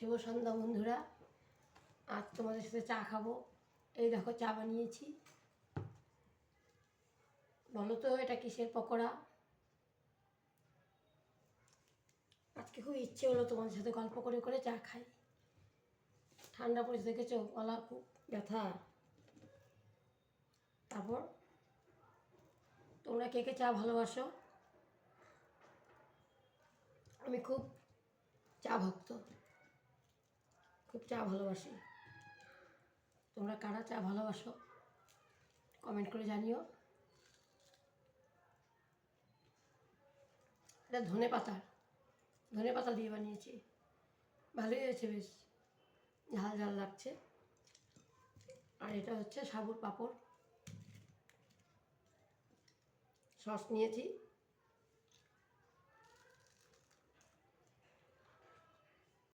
শুভ সন্ধ্যা বন্ধুরা। আজ তোমাদের সাথে চা খাবো। এই দেখো চা বানিয়েছি। বলো তো এটা কিসের পকোড়া? আজকে খুব ইচ্ছে হলো তোমাদের সাথে গল্প করে করে চা খাই। ঠান্ডা পড়েছে দেখেছো, গলা খুব ব্যথা। তারপর তোমরা কে কে চা ভালোবাসো? আমি খুব চা ভক্ত, খুব চা ভালোবাসি। তোমরা কারা চা ভালোবাসো কমেন্ট করে জানিও। এটা ধনে পাতা দিয়ে বানিয়েছি। ভালোই হয়েছে, বেশ ঝাল ঝাল লাগছে। আর এটা হচ্ছে সাবুর পাঁপড়। সস নিয়েছি,